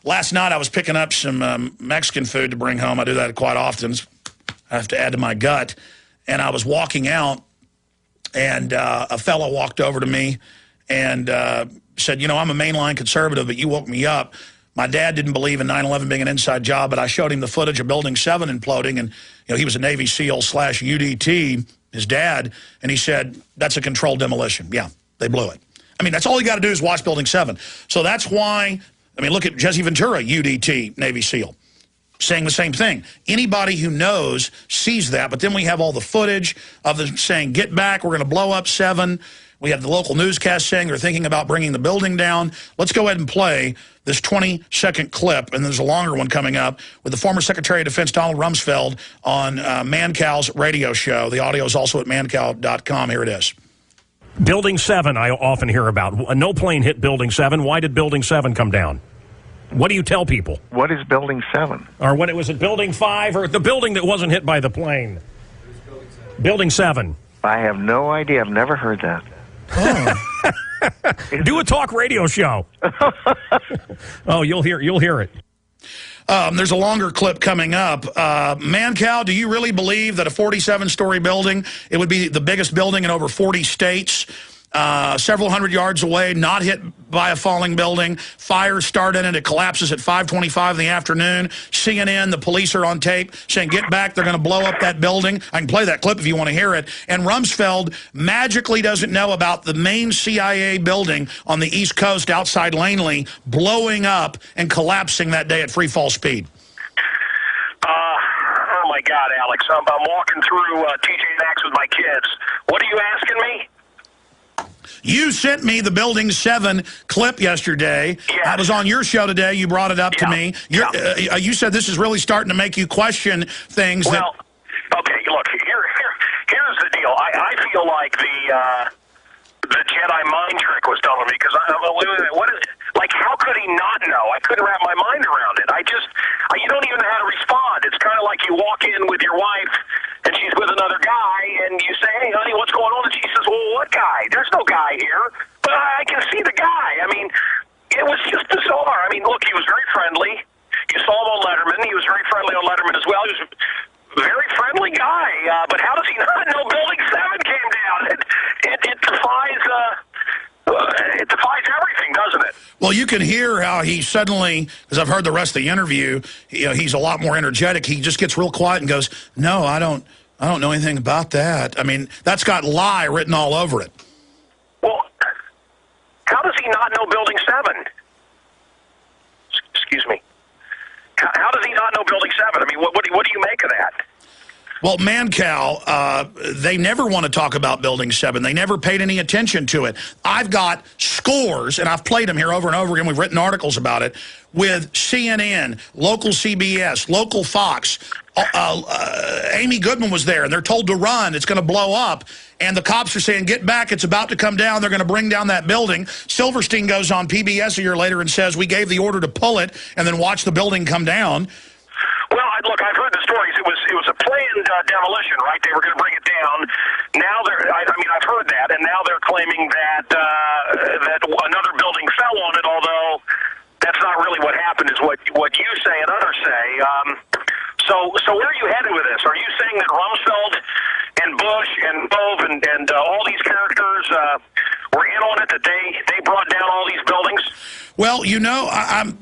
Last night I was picking up some Mexican food to bring home. I do that quite often. I have to add to my gut. And I was walking out, and a fellow walked over to me and said, you know, I'm a mainline conservative, but you woke me up. My dad didn't believe in 9/11 being an inside job, but I showed him the footage of Building 7 imploding, and you know he was a Navy SEAL / UDT, his dad, and he said, that's a controlled demolition. Yeah, they blew it. I mean, that's all you got to do is watch Building 7. So that's why, I mean, look at Jesse Ventura, UDT, Navy SEAL, saying the same thing. Anybody who knows sees that, but then we have all the footage of them saying, get back, we're going to blow up 7. We have the local newscast saying they're thinking about bringing the building down. Let's go ahead and play this 20-second clip, and there's a longer one coming up, with the former Secretary of Defense, Donald Rumsfeld, on Mancow's radio show. The audio is also at mancow.com. Here it is. Building 7 I often hear about. No plane hit Building 7. Why did Building 7 come down? What do you tell people? What is Building 7? Or what, was it Building 5 or the building that wasn't hit by the plane? Building 7. I have no idea. I've never heard that. Oh. Do a talk radio show. Oh, you'll hear it. There's a longer clip coming up. Mancow, do you really believe that a 47-story building, it would be the biggest building in over 40 states, several hundred yards away, not hit by a falling building, fires start in it, it collapses at 5:25 in the afternoon, CNN, the police are on tape saying, get back, they're going to blow up that building. I can play that clip if you want to hear it. And Rumsfeld magically doesn't know about the main CIA building on the East Coast outside Langley blowing up and collapsing that day at free fall speed. Oh, my God, Alex. I'm walking through TJ Maxx with my kids. What are you asking me? You sent me the Building 7 clip yesterday. Yes. I was on your show today. You brought it up to me. You said this is really starting to make you question things. Well, okay, look, here's the deal. I feel like the Jedi mind trick was done on me, because what is, like, how could he not know? I couldn't wrap my mind around it. You don't even know how to respond. It's kind of like you walk in with your wife, and she's with another guy, and you say, hey, honey, what's going on? And she says, well, what guy? There's no guy here, but I can see the guy. I mean, it was just bizarre. I mean, look, he was very friendly. You saw him on Letterman. He was very friendly on Letterman as well. He was a very friendly guy, but how does he not know Building 7 came down? It defies... it defies everything, doesn't it? Well, you can hear how he suddenly, as I've heard the rest of the interview, he's a lot more energetic. He just gets real quiet and goes, no, I don't know anything about that. I mean, that's got lie written all over it. Well, how does he not know Building 7? Excuse me. How does he not know Building 7? I mean, what do you make of that? Well, Mancow, they never want to talk about Building 7. They never paid any attention to it. I've got scores, and I've played them here over and over again. We've written articles about it, with CNN, local CBS, local Fox. Amy Goodman was there, and they're told to run. It's going to blow up. And the cops are saying, get back. It's about to come down. They're going to bring down that building. Silverstein goes on PBS a year later and says, we gave the order to pull it and then watch the building come down. Well, look, I've heard the stories. It was a planned demolition, right? They were going to bring it down. Now I've heard that, and now they're claiming that that another building fell on it. Although that's not really what happened, is what you say and others say. So where are you headed with this? Are you saying that Rumsfeld and Bush and Bove and all these characters were in on it, that they brought down all these buildings? Well, you know,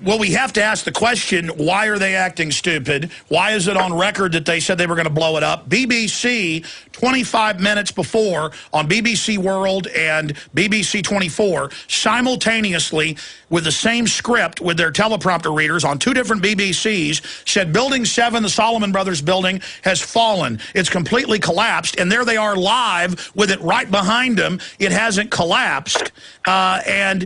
well, we have to ask the question, why are they acting stupid? Why is it on record that they said they were going to blow it up? BBC, 25 minutes before, on BBC World and BBC 24, simultaneously, with the same script, with their teleprompter readers on 2 different BBCs, said Building 7, the Solomon Brothers building, has fallen. It's completely collapsed, and there they are live with it right behind them. It hasn't collapsed. And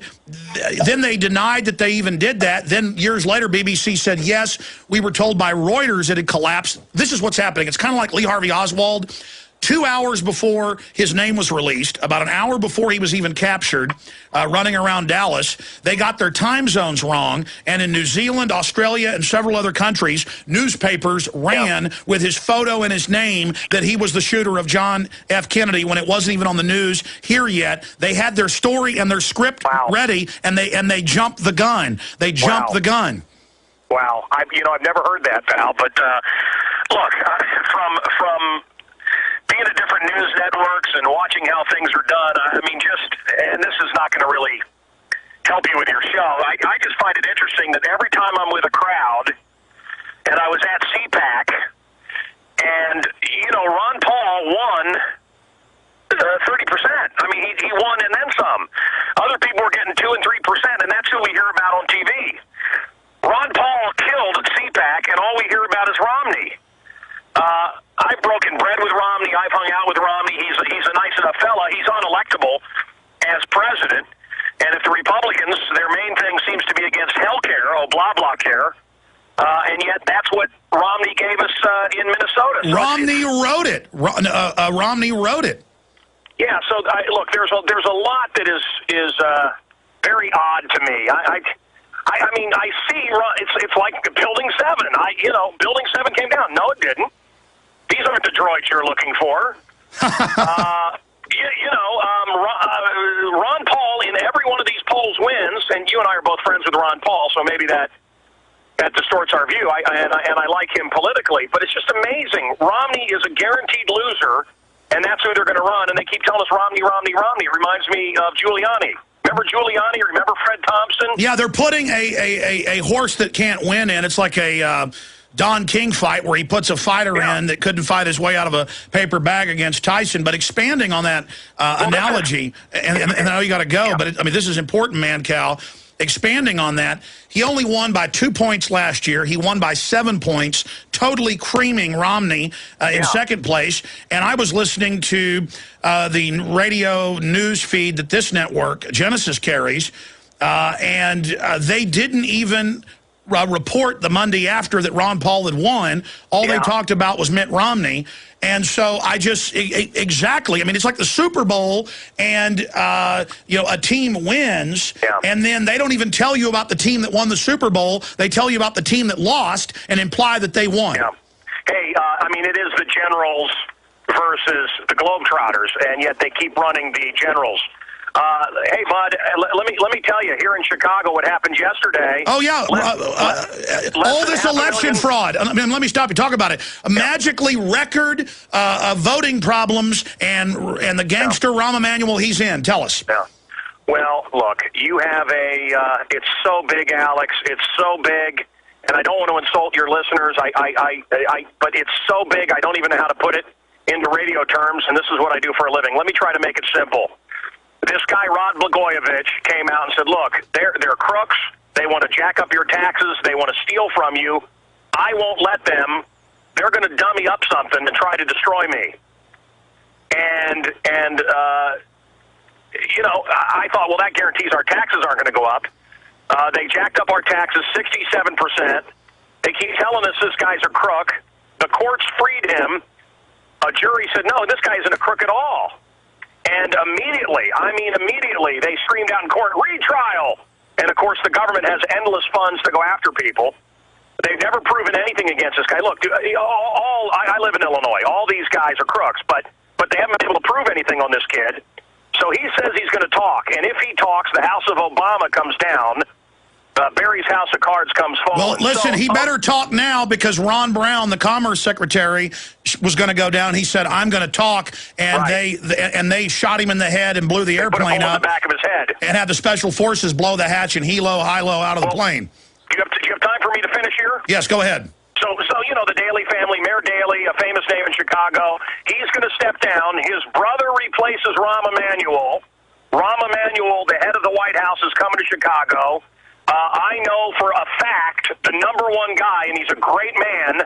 then they denied that they even did that. Then years later, BBC said, yes, we were told by Reuters it had collapsed. This is what's happening. It's kind of like Lee Harvey Oswald. 2 hours before his name was released, about an hour before he was even captured, running around Dallas, they got their time zones wrong. And in New Zealand, Australia, and several other countries, newspapers ran with his photo and his name that he was the shooter of John F. Kennedy when it wasn't even on the news here yet. They had their story and their script ready, and they jumped the gun. They jumped the gun. Wow. I've never heard that, pal. But look, from being at different news networks and watching how things are done, I mean, and this is not going to really help you with your show, I just find it interesting that every time I'm with a crowd, and I was at CPAC, and, Ron Paul won 30%. I mean, he won and then some. Other people were getting 2 and 3%, and that's who we hear about on TV. Ron Paul killed at CPAC, and all we hear about is Romney. I've broken bread with Romney. I've hung out with Romney. He's a nice enough fella. He's unelectable as president. And if the Republicans, their main thing seems to be against health care, blah, blah care, and yet that's what Romney gave us in Minnesota. So Romney wrote it. Romney wrote it. Yeah, so look, there's a lot that is very odd to me. I mean, I see it's like Building 7. Building 7 came down. No, it didn't. These aren't the droids you're looking for. Ron Paul in every one of these polls wins, and you and I are both friends with Ron Paul, so maybe that distorts our view. And I like him politically, but it's just amazing. Romney is a guaranteed loser, and that's who they're going to run. And they keep telling us Romney, Romney, Romney. It reminds me of Giuliani. Remember Giuliani? Remember Fred Thompson? Yeah, they're putting a horse that can't win in. It's like a Don King fight where he puts a fighter in that couldn't fight his way out of a paper bag against Tyson. But expanding on that analogy, and I know you got to go, but I mean, this is important, Mancow. Expanding on that, he only won by 2 points last year. He won by 7 points, totally creaming Romney in second place. And I was listening to the radio news feed that this network, Genesis, carries, and they didn't even report the Monday after that Ron Paul had won. All they talked about was Mitt Romney. And so I just, exactly, I mean, it's like the Super Bowl and, a team wins, and then they don't even tell you about the team that won the Super Bowl. They tell you about the team that lost and imply that they won. Yeah. Hey, I mean, it is the Generals versus the Globetrotters, and yet they keep running the Generals. Hey, bud, let me tell you, here in Chicago, what happened yesterday. Oh, yeah. All this election fraud. I mean, let me stop you. Talk about it. Magically record voting problems and the gangster Rahm Emanuel, he's in. Tell us. Yeah. Well, look, you have it's so big, Alex. It's so big. And I don't want to insult your listeners. But it's so big, I don't even know how to put it into radio terms. And this is what I do for a living. Let me try to make it simple. This guy, Rod Blagojevich, came out and said, look, they're crooks. They want to jack up your taxes. They want to steal from you. I won't let them. They're going to dummy up something and try to destroy me. And I thought, well, that guarantees our taxes aren't going to go up. They jacked up our taxes 67%. They keep telling us this guy's a crook. The courts freed him. A jury said, no, this guy isn't a crook at all. And immediately, they screamed out in court, retrial. And, of course, the government has endless funds to go after people. They've never proven anything against this guy. Look, I live in Illinois. All these guys are crooks, but they haven't been able to prove anything on this kid. So he says he's going to talk. And if he talks, the House of Obama comes down. Barry's House of Cards comes forward. Well, listen, he better talk now because Ron Brown, the Commerce Secretary, was going to go down. He said, I'm going to talk, and they shot him in the head and blew the airplane up. In the back of his head. And had the Special Forces blow the hatch and high-low out of the plane. Do you have time for me to finish here? Yes, go ahead. So the Daley family, Mayor Daley, a famous name in Chicago, he's going to step down. His brother replaces Rahm Emanuel. Rahm Emanuel, the head of the White House, is coming to Chicago. I know for a fact the number one guy, and he's a great man.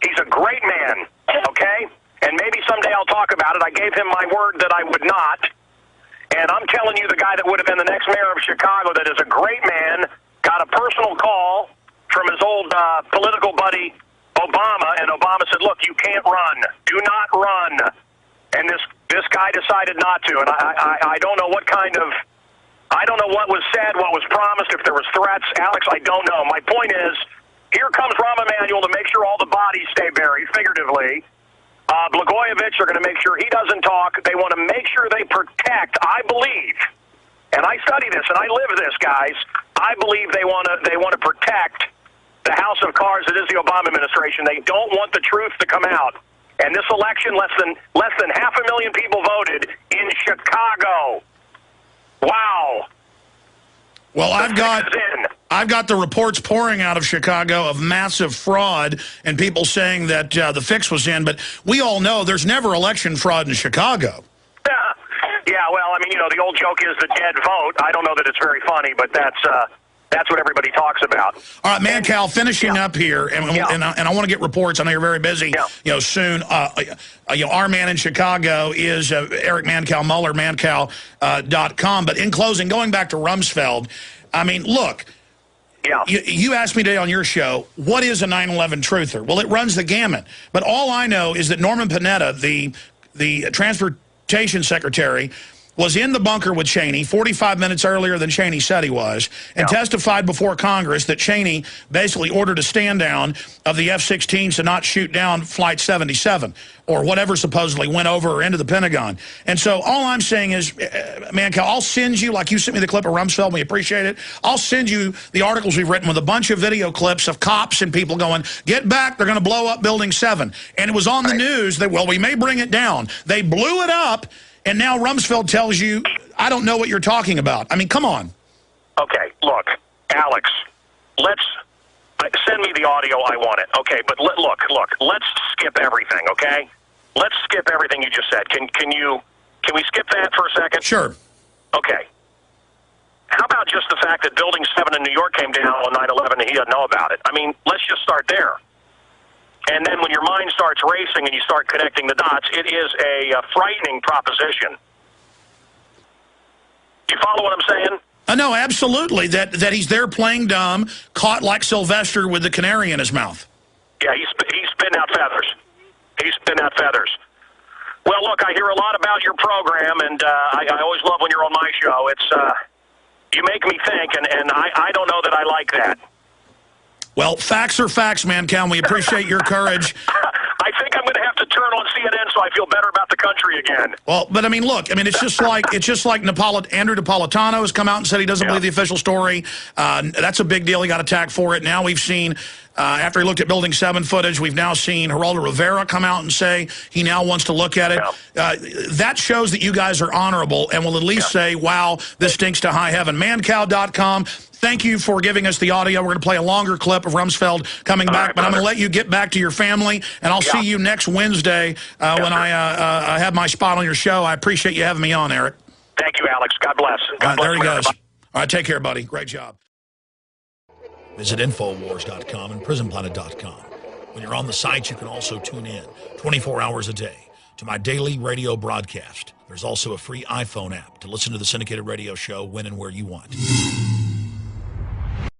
He's a great man, okay? And maybe someday I'll talk about it. I gave him my word that I would not. And I'm telling you, the guy that would have been the next mayor of Chicago that is a great man, got a personal call from his old political buddy, Obama, and Obama said, look, you can't run. Do not run. And this guy decided not to. And I don't know what kind of, I don't know what was said, what was promised, if there was threats. Alex, I don't know. My point is, here comes Rahm Emanuel to make sure all the bodies stay buried, figuratively. Blagojevich are going to make sure he doesn't talk. They want to make sure they protect, I believe, and I study this and I live this, guys. I believe they want to protect the house of cards that is the Obama administration. They don't want the truth to come out. And this election, less than 500,000 people voted in Chicago. Wow. Well, I've got the reports pouring out of Chicago of massive fraud and people saying that the fix was in. But we all know there's never election fraud in Chicago. Yeah, well, I mean, the old joke is the dead vote. I don't know that it's very funny, but that's what everybody talks about. All right, Mancow, finishing up here, and I want to get reports. I know you're very busy. Soon. Our man in Chicago is Eric Mancow Muller, Mancow.com. But in closing, going back to Rumsfeld, I mean, look. Yeah. You asked me today on your show, what is a 9/11 truther? Well, it runs the gamut. But all I know is that Norman Panetta, the transportation secretary, was in the bunker with Cheney 45 minutes earlier than Cheney said he was, and testified before Congress that Cheney basically ordered a stand down of the F-16s to not shoot down Flight 77 or whatever supposedly went over or into the Pentagon. And so all I'm saying is, Mancow, I'll send you, like you sent me the clip of Rumsfeld, and we appreciate it, I'll send you the articles we've written with a bunch of video clips of cops and people going, get back, they're going to blow up Building 7. And it was on the news that, well, we may bring it down. They blew it up. And now Rumsfeld tells you, I don't know what you're talking about. I mean, come on. Okay, look, Alex, let's send me the audio. I want it. Okay, but look, let's skip everything, okay? Let's skip everything you just said. Can we skip that for a second? Sure. Okay. How about just the fact that Building 7 in New York came down on 9/11 and he doesn't know about it? I mean, let's just start there. And then when your mind starts racing and you start connecting the dots, it is a frightening proposition. You follow what I'm saying? No, absolutely. That he's there playing dumb, caught like Sylvester with the canary in his mouth. Yeah, he's spitting out feathers. He's spitting out feathers. Well, look, I hear a lot about your program, and I always love when you're on my show. It's you make me think, and I don't know that I like that. Well, facts are facts, Mancow, and we appreciate your courage. I think I'm going to have to turn on CNN so I feel better about the country again. Well, but I mean, look, I mean, it's just like Andrew Napolitano has come out and said he doesn't believe the official story. That's a big deal. He got attacked for it. Now we've seen, after he looked at Building 7 footage, we've now seen Geraldo Rivera come out and say he now wants to look at it. That shows that you guys are honorable and will at least say, wow, this stinks to high heaven. Mancow.com. Thank you for giving us the audio. We're going to play a longer clip of Rumsfeld coming back, but I'm going to let you get back to your family, and I'll see you next Wednesday when I have my spot on your show. I appreciate you having me on, Eric. Thank you, Alex. God bless. God bless. There he goes. All right, take care, buddy. Great job. Visit Infowars.com and PrisonPlanet.com. When you're on the site, you can also tune in 24 hours a day to my daily radio broadcast. There's also a free iPhone app to listen to the syndicated radio show when and where you want.